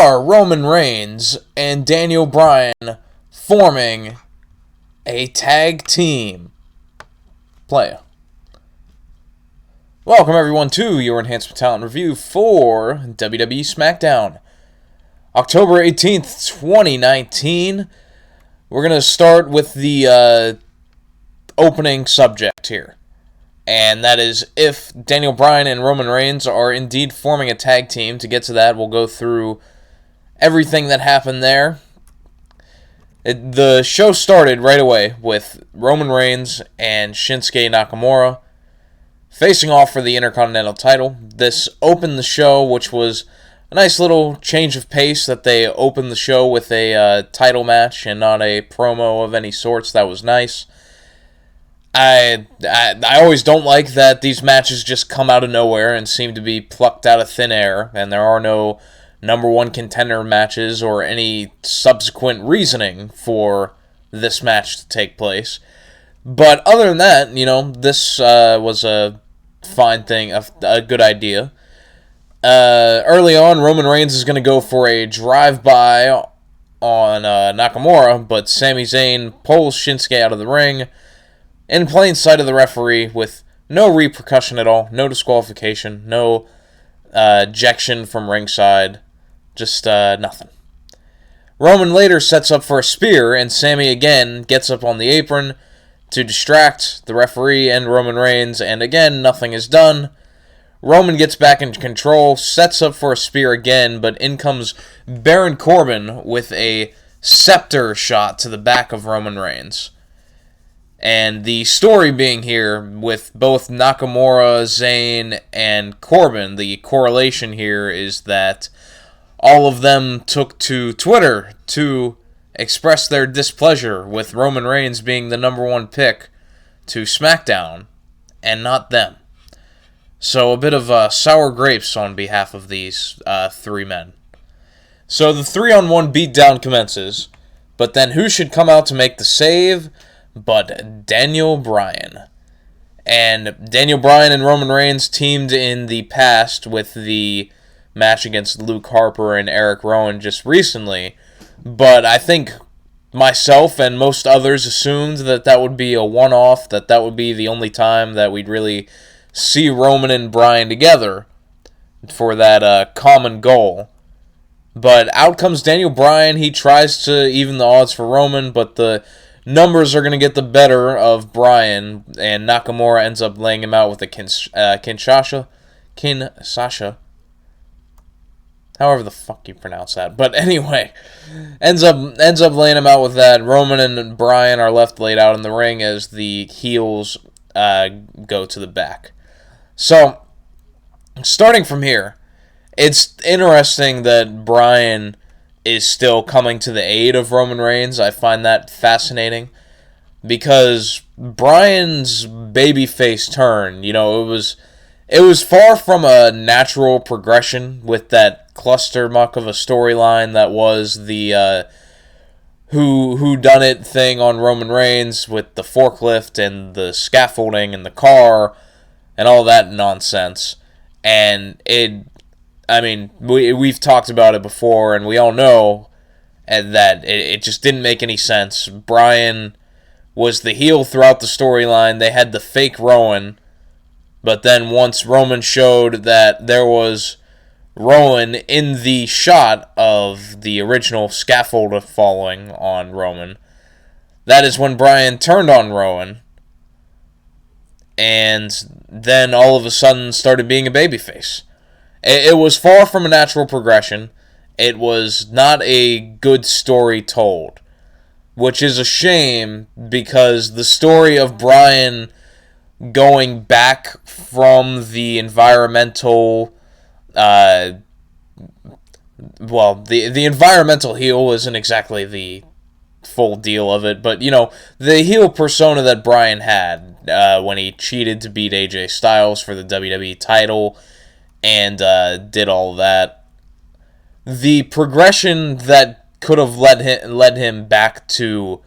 are Roman Reigns and Daniel Bryan forming a tag team. Playa. Welcome everyone to your Enhancement Talent review for WWE SmackDown October 18th, 2019. We're going to start with the opening subject here. And that is if Daniel Bryan and Roman Reigns are indeed forming a tag team. To get to that, we'll go through everything that happened there. The show started right away with Roman Reigns and Shinsuke Nakamura facing off for the Intercontinental title. This opened the show, which was a nice little change of pace that they opened the show with a title match and not a promo of any sorts. That was nice. I always don't like that these matches just come out of nowhere and seem to be plucked out of thin air, and there are no number one contender matches or any subsequent reasoning for this match to take place. But other than that, this was a fine thing, a good idea. Early on, Roman Reigns is going to go for a drive-by on Nakamura, but Sami Zayn pulls Shinsuke out of the ring in plain sight of the referee with no repercussion at all, no disqualification, no ejection from ringside, just nothing. Roman later sets up for a spear, and Sami again gets up on the apron to distract the referee and Roman Reigns, and again, nothing is done. Roman gets back in control, sets up for a spear again, but in comes Baron Corbin with a scepter shot to the back of Roman Reigns. And the story being here with both Nakamura, Zayn, and Corbin, the correlation here is that all of them took to Twitter to express their displeasure with Roman Reigns being the number one pick to SmackDown and not them. So a bit of sour grapes on behalf of these three men. So the 3-on-1 beatdown commences, but then who should come out to make the save but Daniel Bryan? And Daniel Bryan and Roman Reigns teamed in the past with the match against Luke Harper and Eric Rowan just recently, but I think myself and most others assumed that would be a one-off, that would be the only time that we'd really see Roman and Bryan together for that common goal. But out comes Daniel Bryan. He tries to even the odds for Roman, but the numbers are going to get the better of Bryan, and Nakamura ends up laying him out with a Kinshasa. However the fuck you pronounce that. But anyway, ends up laying him out with that. Roman and Bryan are left laid out in the ring as the heels go to the back. So, starting from here, it's interesting that Bryan is still coming to the aid of Roman Reigns. I find that fascinating because Bryan's babyface turn, it was far from a natural progression with that clustermuck of a storyline that was the who done it thing on Roman Reigns with the forklift and the scaffolding and the car and all that nonsense. And we've talked about it before, and we all know that it just didn't make any sense. Bryan was the heel throughout the storyline. They had the fake Rowan, but then once Roman showed that there was Rowan in the shot of the original scaffold falling on Roman, that is when Bryan turned on Rowan, and then all of a sudden started being a babyface. It was far from a natural progression. It was not a good story told, which is a shame because the story of Bryan going back from the environmental, the environmental heel isn't exactly the full deal of it, but the heel persona that Bryan had when he cheated to beat AJ Styles for the WWE title and did all of that. The progression that could have led him back to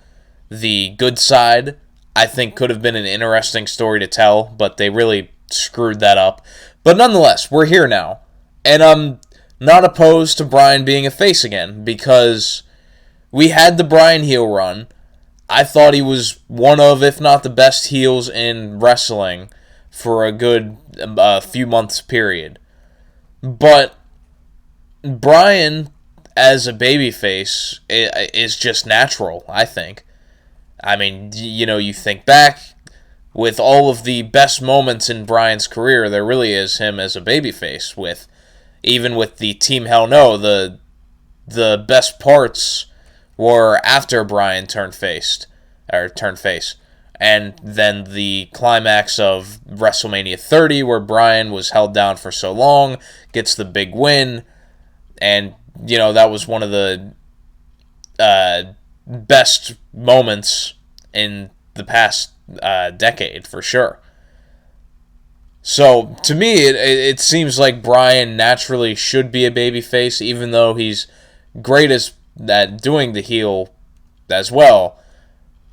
the good side, I think could have been an interesting story to tell, but they really screwed that up. But nonetheless, we're here now, and I'm not opposed to Bryan being a face again, because we had the Bryan heel run. I thought he was one of, if not the best heels in wrestling for a good few months period. But Bryan, as a babyface, is just natural, I think. I mean, you think back, with all of the best moments in Bryan's career, there really is him as a babyface. Even with the Team Hell No, the best parts were after Bryan turned face. And then the climax of WrestleMania 30, where Bryan was held down for so long, gets the big win, and that was one of the best moments in the past decade, for sure. So, to me, it seems like Bryan naturally should be a babyface, even though he's great at doing the heel as well.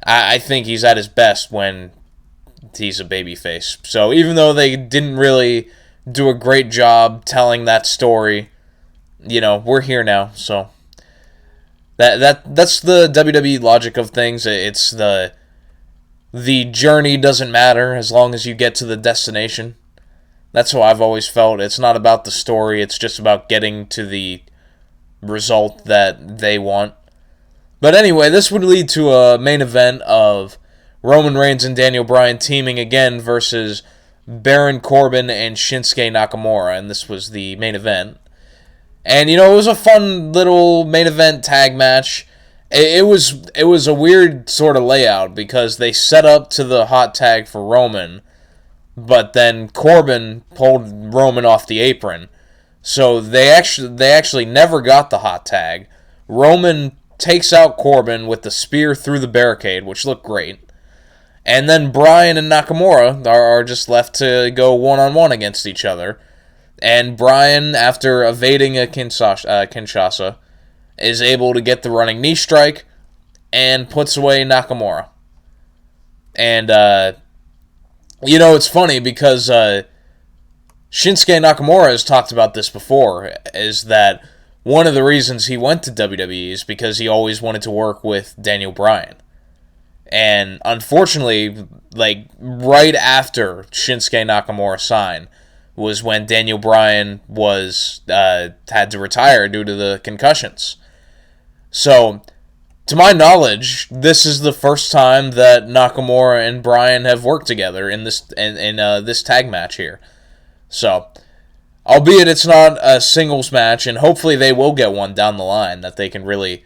I think he's at his best when he's a babyface. So, even though they didn't really do a great job telling that story, we're here now. So, that's the WWE logic of things. It's the journey doesn't matter as long as you get to the destination. That's how I've always felt. It's not about the story. It's just about getting to the result that they want. But anyway, this would lead to a main event of Roman Reigns and Daniel Bryan teaming again versus Baron Corbin and Shinsuke Nakamura. And this was the main event. And, it was a fun little main event tag match. It was a weird sort of layout because they set up to the hot tag for Roman, but then Corbin pulled Roman off the apron. So they actually never got the hot tag. Roman takes out Corbin with the spear through the barricade, which looked great. And then Bryan and Nakamura are just left to go one-on-one against each other. And Bryan, after evading a Kinshasa, is able to get the running knee strike and puts away Nakamura. And, it's funny because Shinsuke Nakamura has talked about this before, is that one of the reasons he went to WWE is because he always wanted to work with Daniel Bryan. And unfortunately, right after Shinsuke Nakamura signed, was when Daniel Bryan had to retire due to the concussions. So, to my knowledge, this is the first time that Nakamura and Bryan have worked together in this this tag match here. So, albeit it's not a singles match, and hopefully they will get one down the line that they can really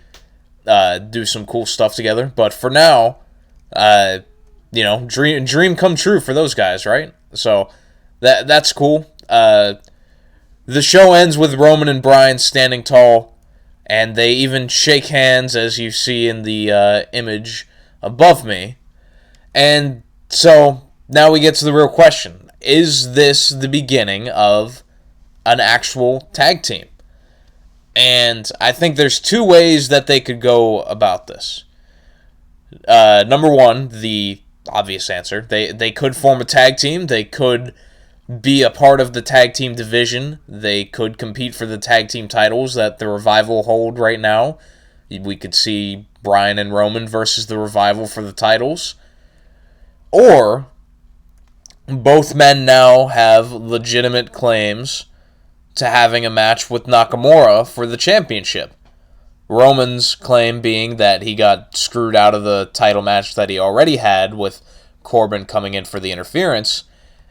do some cool stuff together. But for now, dream come true for those guys, right? So that's cool. The show ends with Roman and Bryan standing tall, and they even shake hands, as you see in the image above me. And so now we get to the real question. Is this the beginning of an actual tag team? And I think there's two ways that they could go about this. Number one, the obvious answer. They could form a tag team. They could be a part of the tag team division. They could compete for the tag team titles that the Revival hold right now. We could see Bryan and Roman versus the Revival for the titles. Or both men now have legitimate claims to having a match with Nakamura for the championship. Roman's claim being that he got screwed out of the title match that he already had with Corbin coming in for the interference.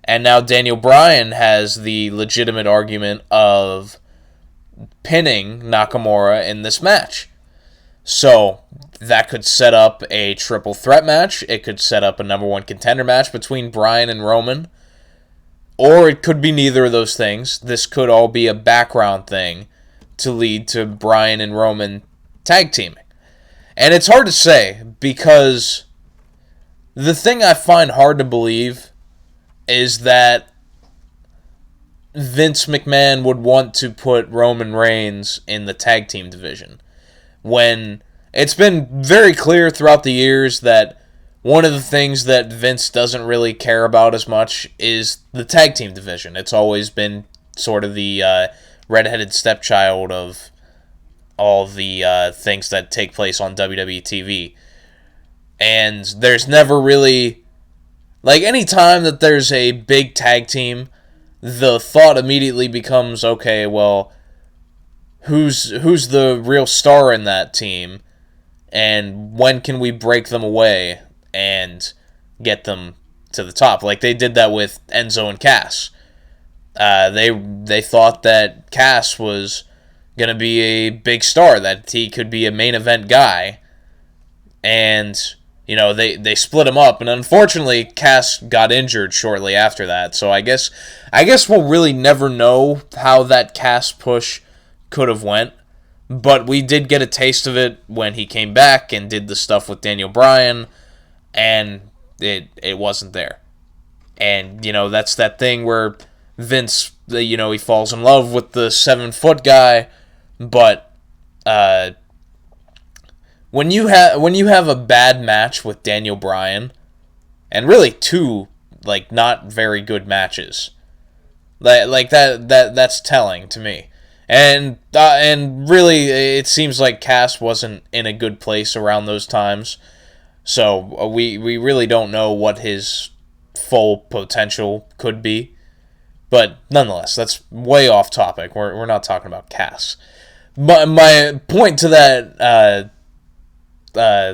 And now Daniel Bryan has the legitimate argument of pinning Nakamura in this match. So that could set up a triple threat match. It could set up a number one contender match between Bryan and Roman. Or it could be neither of those things. This could all be a background thing to lead to Bryan and Roman tag teaming. And it's hard to say, because the thing I find hard to believe is that Vince McMahon would want to put Roman Reigns in the tag team division, when it's been very clear throughout the years that one of the things that Vince doesn't really care about as much is the tag team division. It's always been sort of the redheaded stepchild of all the things that take place on WWE TV. And there's never really, like, any time that there's a big tag team, the thought immediately becomes, okay, well, who's the real star in that team, and when can we break them away and get them to the top? Like they did that with Enzo and Cass. They thought that Cass was gonna be a big star, that he could be a main event guy, and they split him up, and unfortunately Cass got injured shortly after that. So I guess we'll really never know how that Cass push could have went, but we did get a taste of it when he came back and did the stuff with Daniel Bryan, and it wasn't there. And that's that thing where Vince, he falls in love with the 7-foot guy, but when you have a bad match with Daniel Bryan, and really two not very good matches, that's telling to me. And really, it seems like Cass wasn't in a good place around those times, so we really don't know what his full potential could be. But nonetheless, that's way off topic. We're not talking about Cass. But my point to that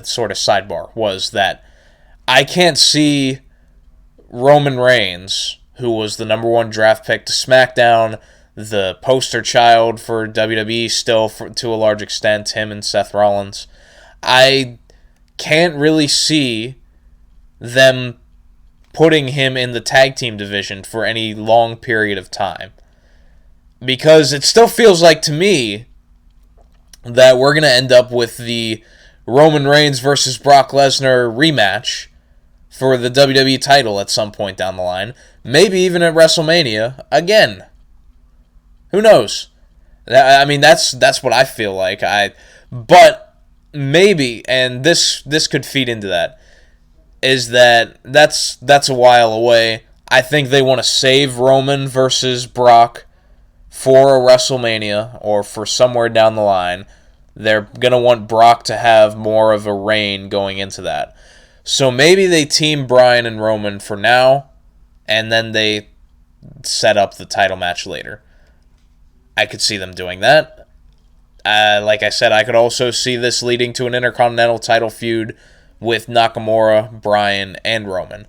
sort of sidebar was that I can't see Roman Reigns, who was the number 1 draft pick to SmackDown, the poster child for WWE still to a large extent, him and Seth Rollins. I can't really see them putting him in the tag team division for any long period of time, because it still feels like to me that we're going to end up with the Roman Reigns versus Brock Lesnar rematch for the WWE title at some point down the line, maybe even at WrestleMania again. Who knows? I mean, that's what I feel like. But maybe, and this could feed into that, is that's a while away. I think they want to save Roman versus Brock for a WrestleMania or for somewhere down the line. They're going to want Brock to have more of a reign going into that. So maybe they team Bryan and Roman for now, and then they set up the title match later. I could see them doing that. Like I said, I could also see this leading to an Intercontinental title feud with Nakamura, Bryan, and Roman.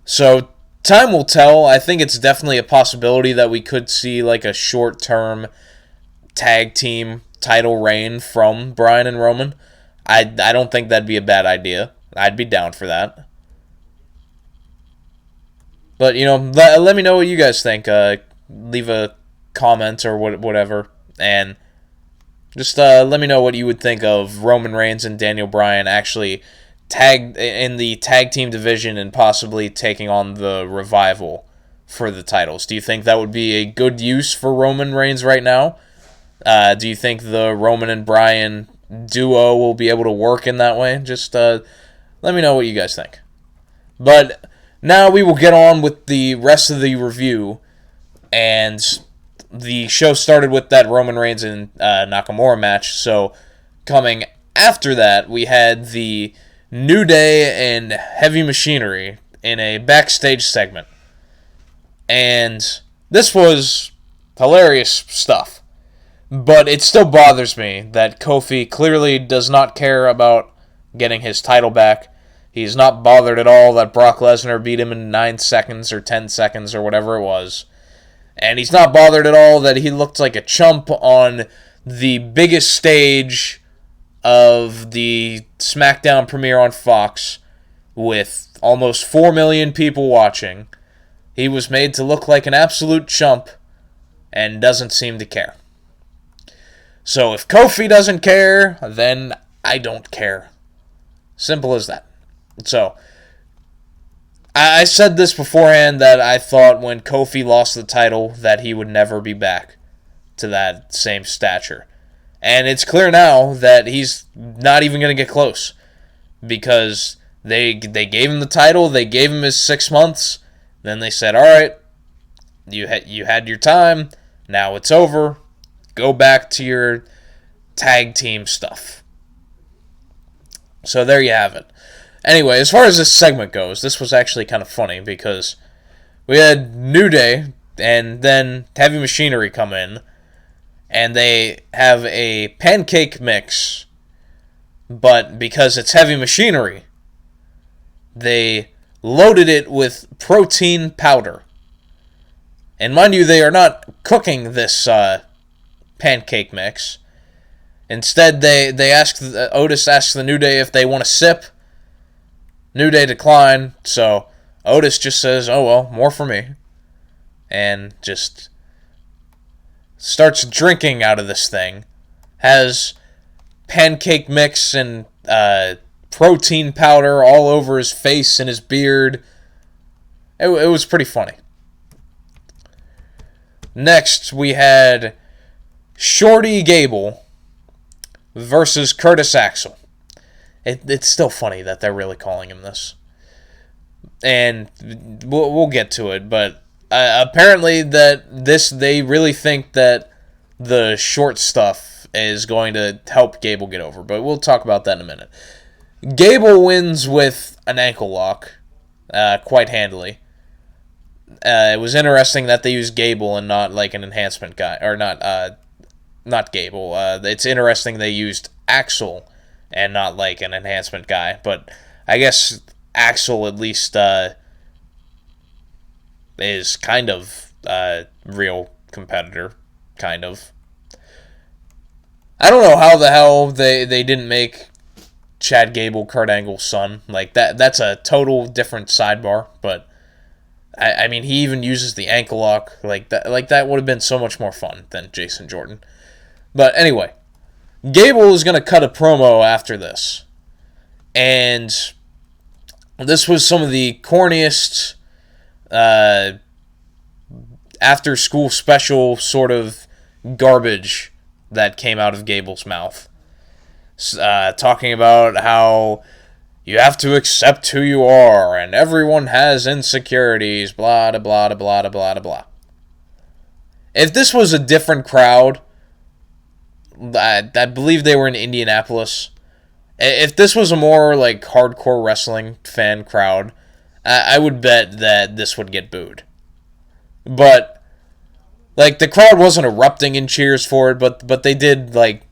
So time will tell. I think it's definitely a possibility that we could see a short-term tag team title reign from Bryan and Roman. I don't think that'd be a bad idea. I'd be down for that. But, let me know what you guys think. Leave a comment or whatever, and just let me know what you would think of Roman Reigns and Daniel Bryan actually tagged in the tag team division and possibly taking on the Revival for the titles. Do you think that would be a good use for Roman Reigns right now? Do you think the Roman and Bryan duo will be able to work in that way? Just let me know what you guys think. But now we will get on with the rest of the review, and the show started with that Roman Reigns and Nakamura match, so coming after that, we had the New Day and Heavy Machinery in a backstage segment. And this was hilarious stuff. But it still bothers me that Kofi clearly does not care about getting his title back. He's not bothered at all that Brock Lesnar beat him in 9 seconds or 10 seconds or whatever it was. And he's not bothered at all that he looked like a chump on the biggest stage of the SmackDown premiere on Fox with almost 4 million people watching. He was made to look like an absolute chump and doesn't seem to care. So if Kofi doesn't care, then I don't care. Simple as that. So, I said this beforehand that I thought when Kofi lost the title that he would never be back to that same stature. And it's clear now that he's not even going to get close. Because they gave him the title, they gave him his 6 months, then they said, alright, you had your time, now it's over, go back to your tag team stuff. So there you have it. Anyway, as far as this segment goes, this was actually kind of funny because we had New Day and then Heavy Machinery come in, and they have a pancake mix, but because it's Heavy Machinery, they loaded it with protein powder. And mind you, they are not cooking this pancake mix. Instead, Otis asks the New Day if they want a sip. New Day decline, so Otis just says, "Oh well, more for me," and just starts drinking out of this thing. Has pancake mix and protein powder all over his face and his beard. It was pretty funny. Next, we had Shorty Gable versus Curtis Axel. It's still funny that they're really calling him this. And we'll get to it, but apparently they really think that the short stuff is going to help Gable get over, but we'll talk about that in a minute. Gable wins with an ankle lock, quite handily. It was interesting that they used Gable and not like an enhancement guy, or not Gable. It's interesting they used Axel and not like an enhancement guy, but I guess Axel at least is kind of a real competitor, kind of. I don't know how the hell they didn't make Chad Gable Kurt Angle's son. Like that's a total different sidebar, but I mean, he even uses the ankle lock. Like that would have been so much more fun than Jason Jordan. But anyway, Gable is going to cut a promo after this. And this was some of the corniest after-school special sort of garbage that came out of Gable's mouth. Talking about how you have to accept who you are, and everyone has insecurities, blah, blah, blah, blah, blah, blah, blah. If this was a different crowd, I believe they were in Indianapolis. If this was a more like hardcore wrestling fan crowd, I would bet that this would get booed. But like the crowd wasn't erupting in cheers for it, but they did like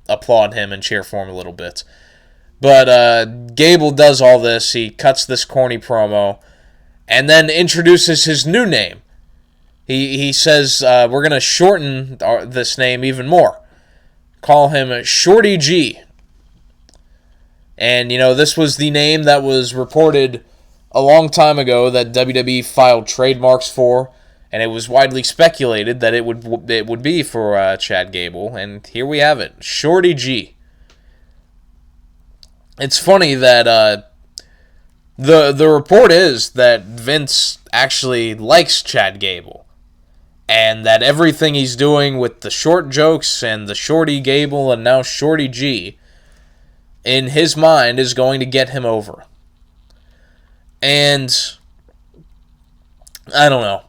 applaud him and cheer for him a little bit. But Gable does all this. He cuts this corny promo, and then introduces his new name. He says we're gonna shorten this name even more. Call him Shorty G. And, this was the name that was reported a long time ago that WWE filed trademarks for, and it was widely speculated that it would be for Chad Gable, and here we have it, Shorty G. It's funny that the report is that Vince actually likes Chad Gable, and that everything he's doing with the short jokes and the Shorty Gable and now Shorty G, in his mind, is going to get him over. And I don't know.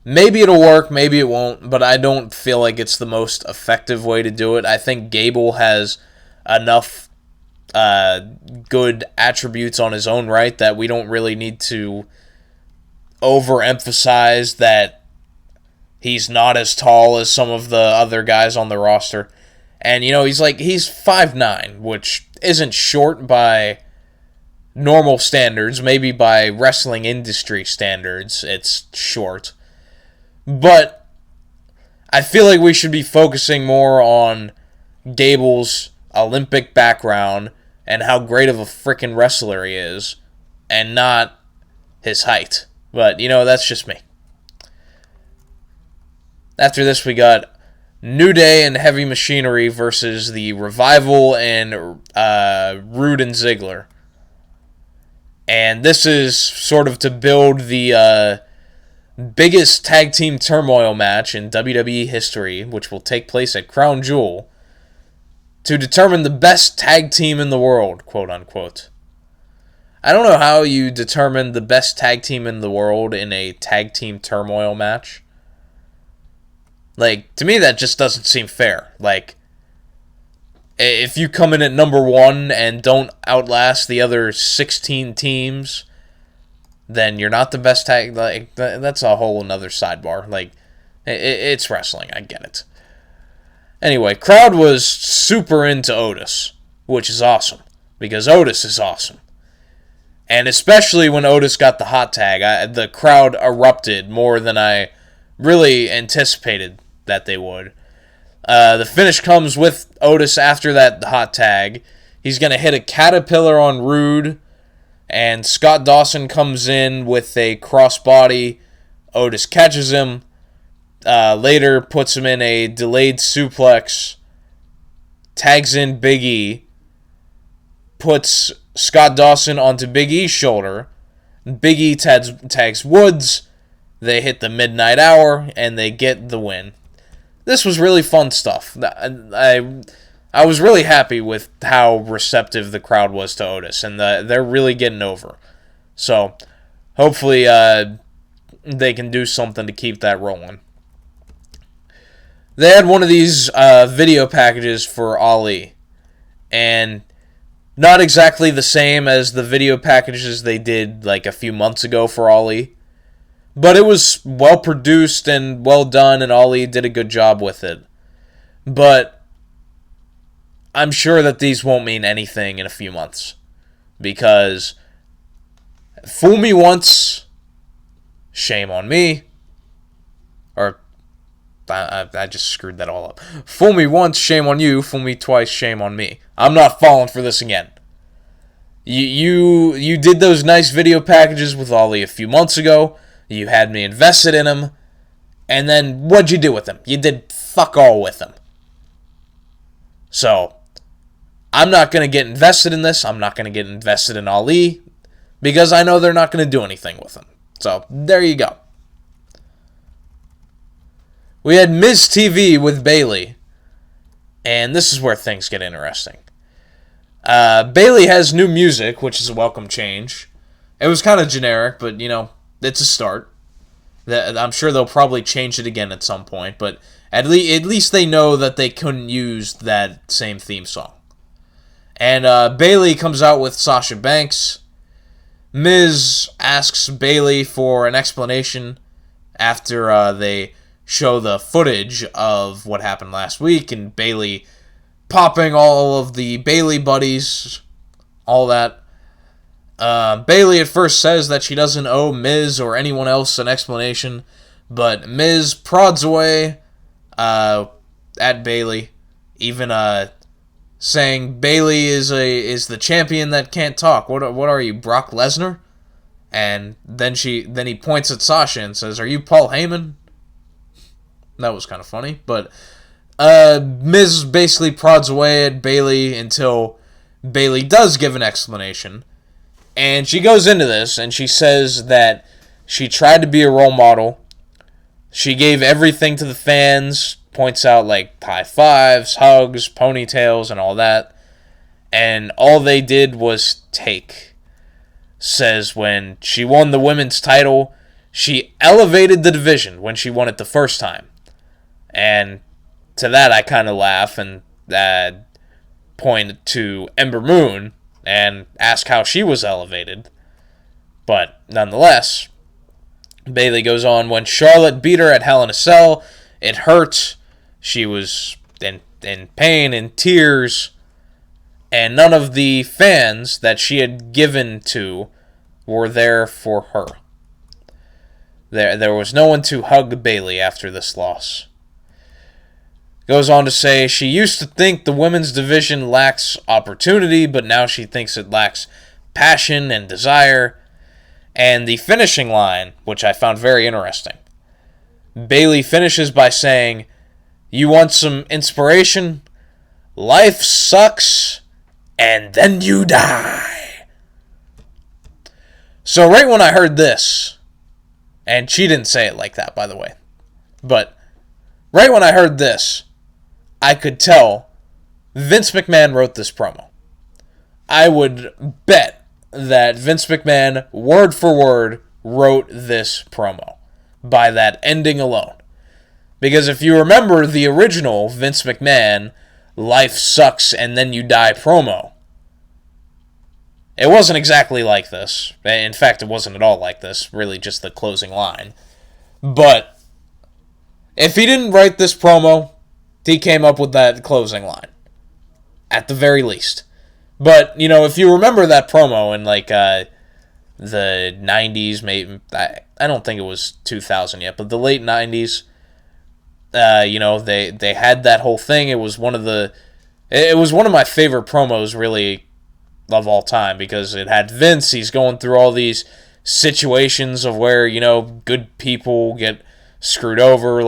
Maybe it'll work, maybe it won't, but I don't feel like it's the most effective way to do it. I think Gable has enough good attributes on his own right that we don't really need to overemphasize that he's not as tall as some of the other guys on the roster. And, he's 5'9", which isn't short by normal standards. Maybe by wrestling industry standards, it's short. But I feel like we should be focusing more on Gable's Olympic background and how great of a freaking wrestler he is, and not his height. But, that's just me. After this, we got New Day and Heavy Machinery versus the Revival and Rude and Ziggler. And this is sort of to build the biggest tag team turmoil match in WWE history, which will take place at Crown Jewel, to determine the best tag team in the world, quote unquote. I don't know how you determine the best tag team in the world in a tag team turmoil match. Like, to me, that just doesn't seem fair. Like, if you come in at number 1 and don't outlast the other 16 teams, then you're not the best tag. Like, that's a whole another sidebar. Like, it's wrestling. I get it. Anyway, crowd was super into Otis, which is awesome, because Otis is awesome. And especially when Otis got the hot tag, the crowd erupted more than I really anticipated that they would. The finish comes with Otis after that hot tag. He's going to hit a caterpillar on Rude, and Scott Dawson comes in with a crossbody. Otis catches him. Later puts him in a delayed suplex, tags in Big E, puts Scott Dawson onto Big E's shoulder. Big E tags Woods. They hit the midnight hour, and they get the win. This was really fun stuff. I was really happy with how receptive the crowd was to Otis, and they're really getting over. So, hopefully, they can do something to keep that rolling. They had one of these video packages for Ali, and not exactly the same as the video packages they did like a few months ago for Ali, but it was well produced and well done, and Ali did a good job with it. But I'm sure that these won't mean anything in a few months, because fool me once, shame on me, or I just screwed that all up. Fool me once, shame on you. Fool me twice, shame on me. I'm not falling for this again. You did those nice video packages with Ali a few months ago. You had me invested in them. And then what'd you do with them? You did fuck all with them. So, I'm not going to get invested in this. I'm not going to get invested in Ali, because I know they're not going to do anything with them. So, there you go. We had Miz TV with Bayley, and this is where things get interesting. Bayley has new music, which is a welcome change. It was kind of generic, but, it's a start. I'm sure they'll probably change it again at some point, but at least they know that they couldn't use that same theme song. And Bayley comes out with Sasha Banks. Miz asks Bayley for an explanation after they show the footage of what happened last week, and Bayley popping all of the Bayley buddies, all that. Bayley at first says that she doesn't owe Miz or anyone else an explanation, but Miz prods away at Bayley, even saying Bayley is the champion that can't talk. What are you, Brock Lesnar? And then he points at Sasha and says, "Are you Paul Heyman?" That was kind of funny, but Miz basically prods away at Bayley until Bayley does give an explanation. And she goes into this, and she says that she tried to be a role model. She gave everything to the fans, points out like high fives, hugs, ponytails, and all that. And all they did was take. Says when she won the women's title, she elevated the division when she won it the first time. And to that I kind of laugh and point to Ember Moon and ask how she was elevated. But nonetheless, Bayley goes on, when Charlotte beat her at Hell in a Cell, it hurt. She was in pain, in tears, and none of the fans that she had given to were there for her. There was no one to hug Bayley after this loss. Goes on to say, she used to think the women's division lacks opportunity, but now she thinks it lacks passion and desire. And the finishing line, which I found very interesting. Bayley finishes by saying, "You want some inspiration? Life sucks, and then you die." So right when I heard this, and she didn't say it like that, by the way, but right when I heard this, I could tell Vince McMahon wrote this promo. I would bet that Vince McMahon, word for word, wrote this promo by that ending alone. Because if you remember the original Vince McMahon, life sucks and then you die promo, it wasn't exactly like this. In fact, it wasn't at all like this. Really just the closing line. But if he didn't write this promo, he came up with that closing line. At the very least. But, if you remember that promo in, the 90s, maybe, I don't think it was 2000 yet, but the late 90s, they had that whole thing. It was one of my favorite promos, really, of all time, because it had Vince. He's going through all these situations of where, good people get screwed over,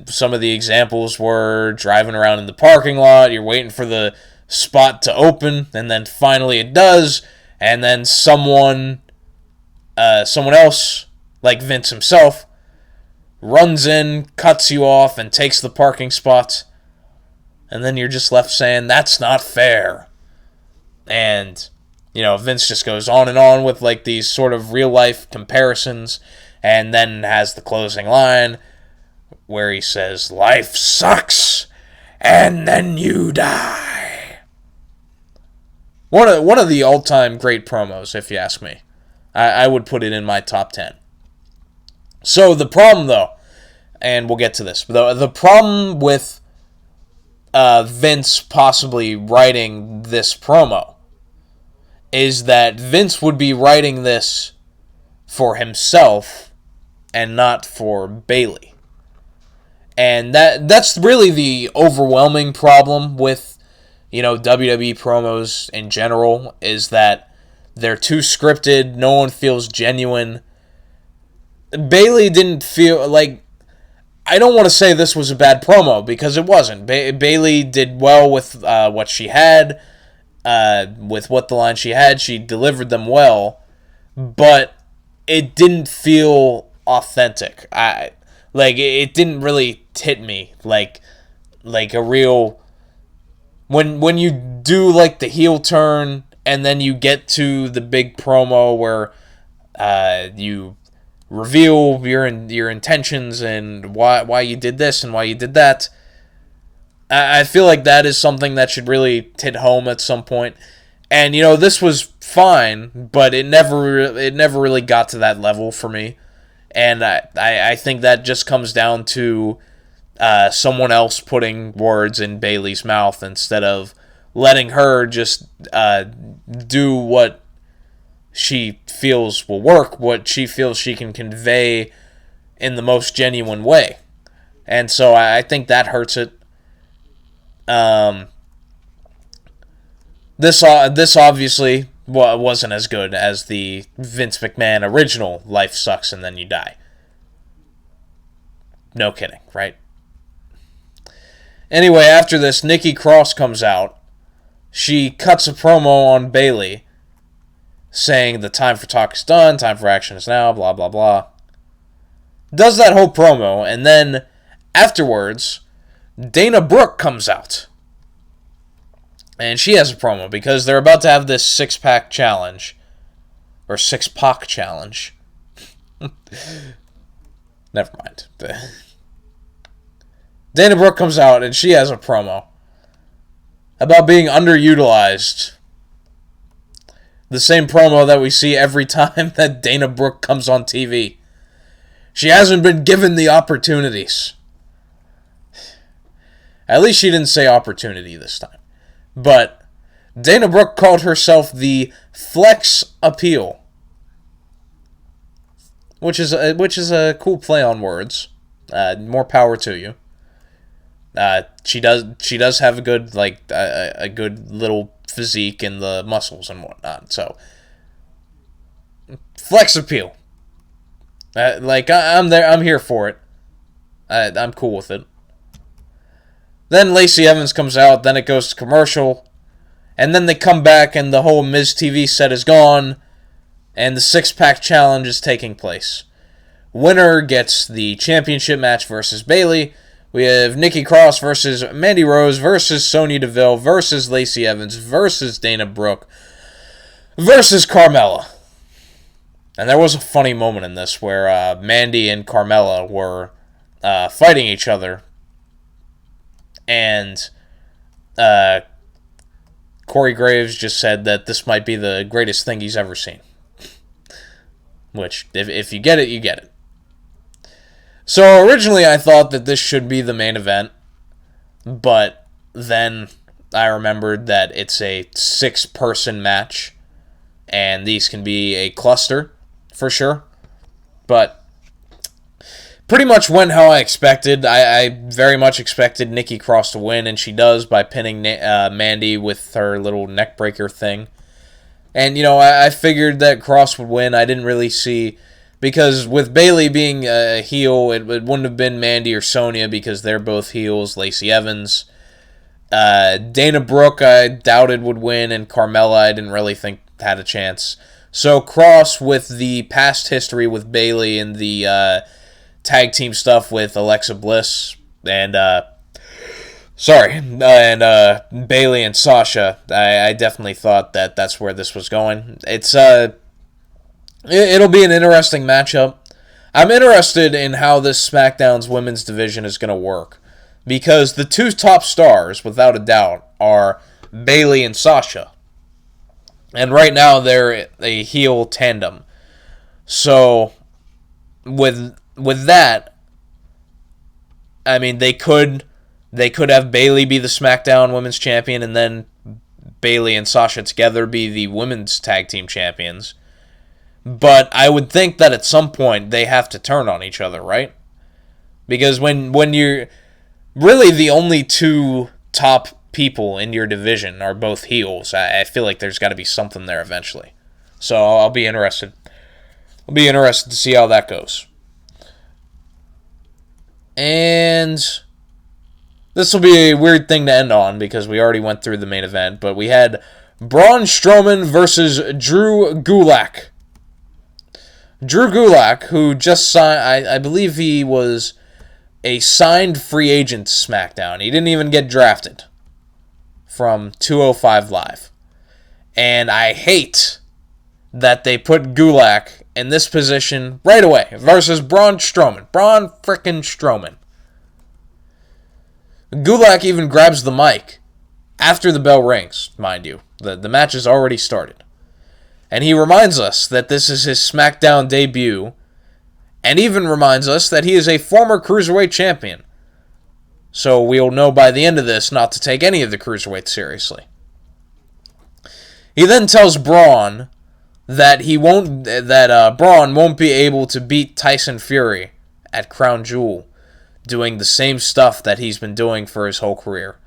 some of the examples were driving around in the parking lot, you're waiting for the spot to open, and then finally it does, and then someone else, like Vince himself, runs in, cuts you off, and takes the parking spot, and then you're just left saying, that's not fair. And, Vince just goes on and on with, these sort of real-life comparisons, and then has the closing line, where he says, life sucks, and then you die. One of the all-time great promos, if you ask me. I would put it in my top 10. So the problem, though, and we'll get to this, the problem with Vince possibly writing this promo is that Vince would be writing this for himself and not for Bayley. And that's really the overwhelming problem with, WWE promos in general, is that they're too scripted, no one feels genuine. Bayley didn't feel like... I don't want to say this was a bad promo, because it wasn't. Bayley did well with what she had, with what the line she had. She delivered them well, but it didn't feel authentic. It didn't really hit me like a real... When you do, the heel turn, and then you get to the big promo where you reveal your intentions and why you did this and why you did that, I feel like that is something that should really hit home at some point. And, this was fine, but it never really got to that level for me. And I think that just comes down to someone else putting words in Bayley's mouth instead of letting her just do what she feels will work, what she feels she can convey in the most genuine way. And so I think that hurts it. This obviously wasn't as good as the Vince McMahon original Life Sucks and Then You Die. No kidding, right? Anyway, after this, Nikki Cross comes out. She cuts a promo on Bayley, saying the time for talk is done, time for action is now, blah, blah, blah. Does that whole promo, and then afterwards, Dana Brooke comes out. And she has a promo, because they're about to have this six-pack challenge. Or six-pack challenge. Never mind. Dana Brooke comes out, and she has a promo about being underutilized. The same promo that we see every time that Dana Brooke comes on TV. She hasn't been given the opportunities. At least she didn't say opportunity this time. But Dana Brooke called herself the Flex Appeal, which is a cool play on words. More power to you. She does have a good a good little physique and the muscles and whatnot. So Flex Appeal. I'm there. I'm here for it. I'm cool with it. Then Lacey Evans comes out. Then it goes to commercial, and then they come back, and the whole Miz TV set is gone, and the six-pack challenge is taking place. Winner gets the championship match versus Bayley. We have Nikki Cross versus Mandy Rose versus Sonya Deville versus Lacey Evans versus Dana Brooke versus Carmella. And there was a funny moment in this where Mandy and Carmella were fighting each other. And Corey Graves just said that this might be the greatest thing he's ever seen. Which, if you get it, you get it. So originally I thought that this should be the main event, but then I remembered that it's a 6-person match, and these can be a cluster, for sure. But pretty much went how I expected. I very much expected Nikki Cross to win, and she does by pinning Mandy with her little neckbreaker thing. And, I figured that Cross would win. I didn't really see... Because with Bayley being a heel, it wouldn't have been Mandy or Sonya because they're both heels. Lacey Evans. Dana Brooke, I doubted would win, and Carmella, I didn't really think had a chance. So Cross, with the past history with Bayley and the tag team stuff with Alexa Bliss and Bayley and Sasha, I definitely thought that that's where this was going. It'll be an interesting matchup. I'm interested in how this SmackDown's women's division is going to work, because the two top stars, without a doubt, are Bayley and Sasha. And right now they're a heel tandem. So with that, I mean, they could have Bayley be the SmackDown Women's Champion, and then Bayley and Sasha together be the Women's Tag Team Champions. But I would think that at some point they have to turn on each other, right? Because when you're really the only two top people in your division are both heels, I feel like there's got to be something there eventually. So I'll be interested. I'll be interested to see how that goes. And this will be a weird thing to end on because we already went through the main event, but we had Braun Strowman versus Drew Gulak. Drew Gulak, who just signed, I believe he was a signed free agent to SmackDown. He didn't even get drafted from 205 Live. And I hate that they put Gulak in this position right away versus Braun Strowman. Braun frickin' Strowman. Gulak even grabs the mic after the bell rings, mind you. The match has already started. And he reminds us that this is his SmackDown debut, and even reminds us that he is a former Cruiserweight champion. So we'll know by the end of this not to take any of the Cruiserweights seriously. He then tells Braun that Braun won't be able to beat Tyson Fury at Crown Jewel, doing the same stuff that he's been doing for his whole career.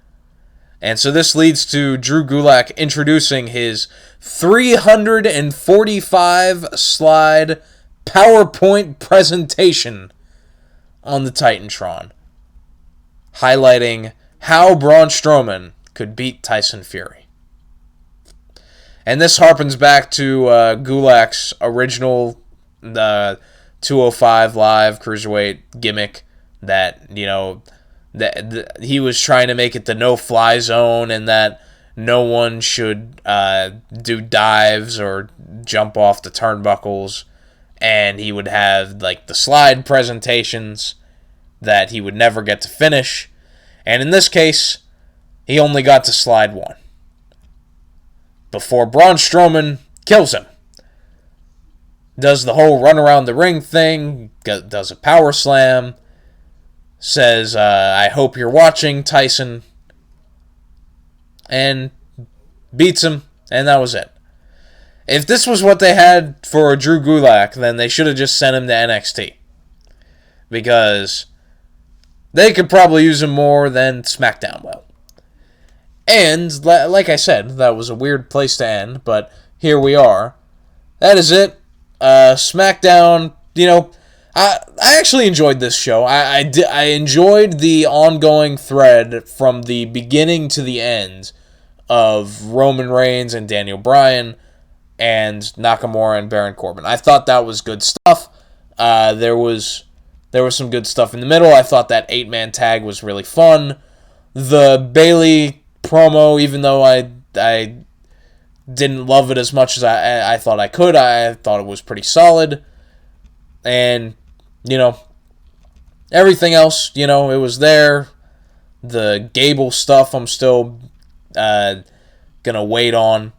And so this leads to Drew Gulak introducing his 345 slide PowerPoint presentation on the Titantron, highlighting how Braun Strowman could beat Tyson Fury. And this harpens back to Gulak's original 205 Live Cruiserweight gimmick that, that he was trying to make it the no-fly zone, and that no one should do dives or jump off the turnbuckles, and he would have the slide presentations that he would never get to finish. And in this case, he only got to slide one before Braun Strowman kills him. Does the whole run around the ring thing, does a power slam, says, I hope you're watching, Tyson, and beats him, and that was it. If this was what they had for Drew Gulak, then they should have just sent him to NXT. Because they could probably use him more than SmackDown will. And, like I said, that was a weird place to end, but here we are. That is it. SmackDown, I actually enjoyed this show. I enjoyed the ongoing thread from the beginning to the end of Roman Reigns and Daniel Bryan and Nakamura and Baron Corbin. I thought that was good stuff. There was some good stuff in the middle. I thought that 8-man tag was really fun. The Bayley promo, even though I didn't love it as much as I thought I could, I thought it was pretty solid. And, everything else, it was there. The Gable stuff I'm still gonna wait on.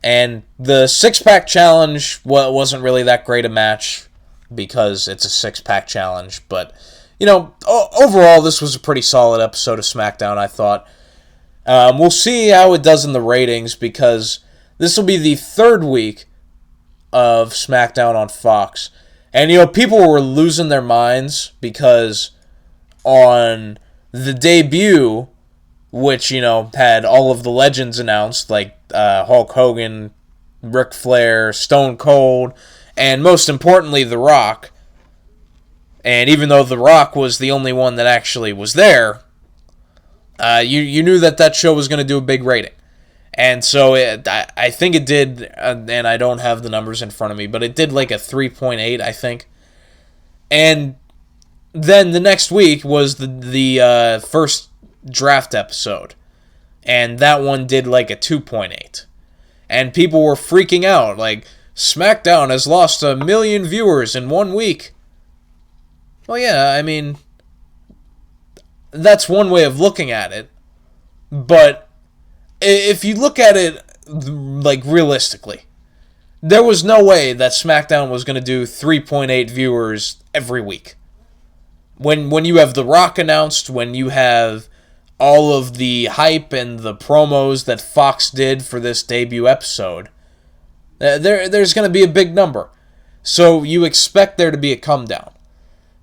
And the six-pack challenge wasn't really that great a match because it's a six-pack challenge. But, overall, this was a pretty solid episode of SmackDown, I thought. We'll see how it does in the ratings because this will be the third week of SmackDown on Fox. And, people were losing their minds because on the debut, which, had all of the legends announced, like Hulk Hogan, Ric Flair, Stone Cold, and most importantly, The Rock. And even though The Rock was the only one that actually was there, you knew that show was going to do a big rating. And so I think it did, and I don't have the numbers in front of me, but it did like a 3.8, I think. And then the next week was the first draft episode. And that one did like a 2.8. And people were freaking out, like, SmackDown has lost 1 million viewers in 1 week. Well, yeah, I mean, that's one way of looking at it. But if you look at it, like, realistically, there was no way that SmackDown was going to do 3.8 viewers every week. When you have The Rock announced, when you have all of the hype and the promos that Fox did for this debut episode, there's going to be a big number. So you expect there to be a come down.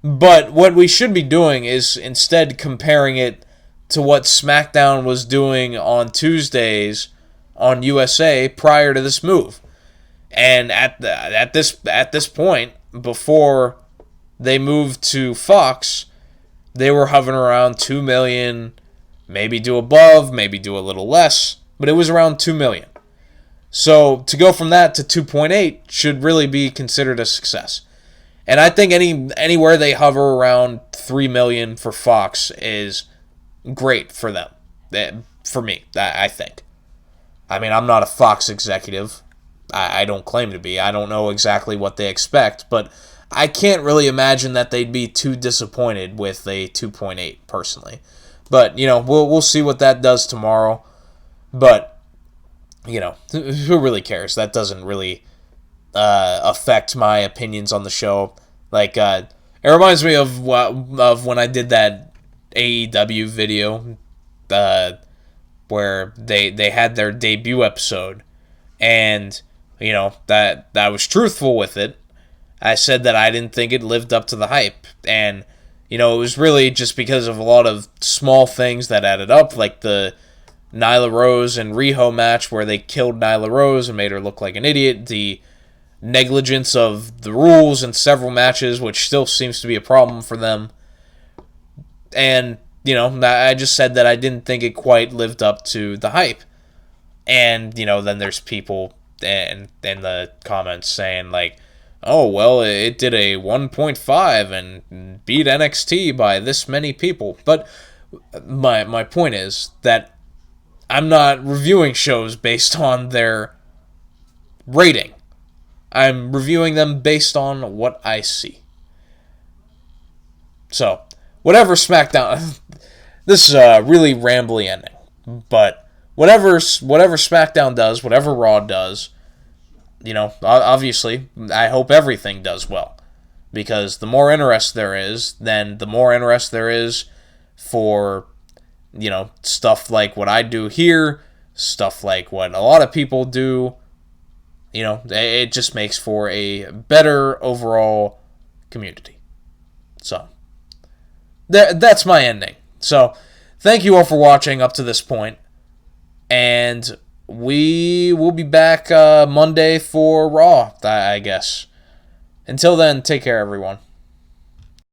But what we should be doing is instead comparing it to what SmackDown was doing on Tuesdays on USA prior to this move. And at this point, before they moved to Fox, they were hovering around 2 million, maybe do above, maybe do a little less, but it was around 2 million. So to go from that to 2.8 should really be considered a success. And I think anywhere they hover around 3 million for Fox is great for them. For me, I think. I mean, I'm not a Fox executive. I don't claim to be. I don't know exactly what they expect, but I can't really imagine that they'd be too disappointed with a 2.8 personally. But, we'll see what that does tomorrow. But, who really cares? That doesn't really affect my opinions on the show. Like, it reminds me of when I did that AEW video where they had their debut episode. And, that I was truthful with it. I said that I didn't think it lived up to the hype. And, it was really just because of a lot of small things that added up, like the Nyla Rose and Riho match where they killed Nyla Rose and made her look like an idiot, the negligence of the rules in several matches, which still seems to be a problem for them. And, I just said that I didn't think it quite lived up to the hype. And, then there's people in the comments saying, like, oh, well, it did a 1.5 and beat NXT by this many people. But my point is that I'm not reviewing shows based on their rating. I'm reviewing them based on what I see. So, whatever SmackDown... This is a really rambly ending. But whatever SmackDown does, whatever Raw does, obviously, I hope everything does well. Because the more interest there is, then the more interest there is for, stuff like what I do here, stuff like what a lot of people do. It just makes for a better overall community. So, that's my ending. So, thank you all for watching up to this point. And we will be back Monday for Raw, I guess. Until then, take care, everyone.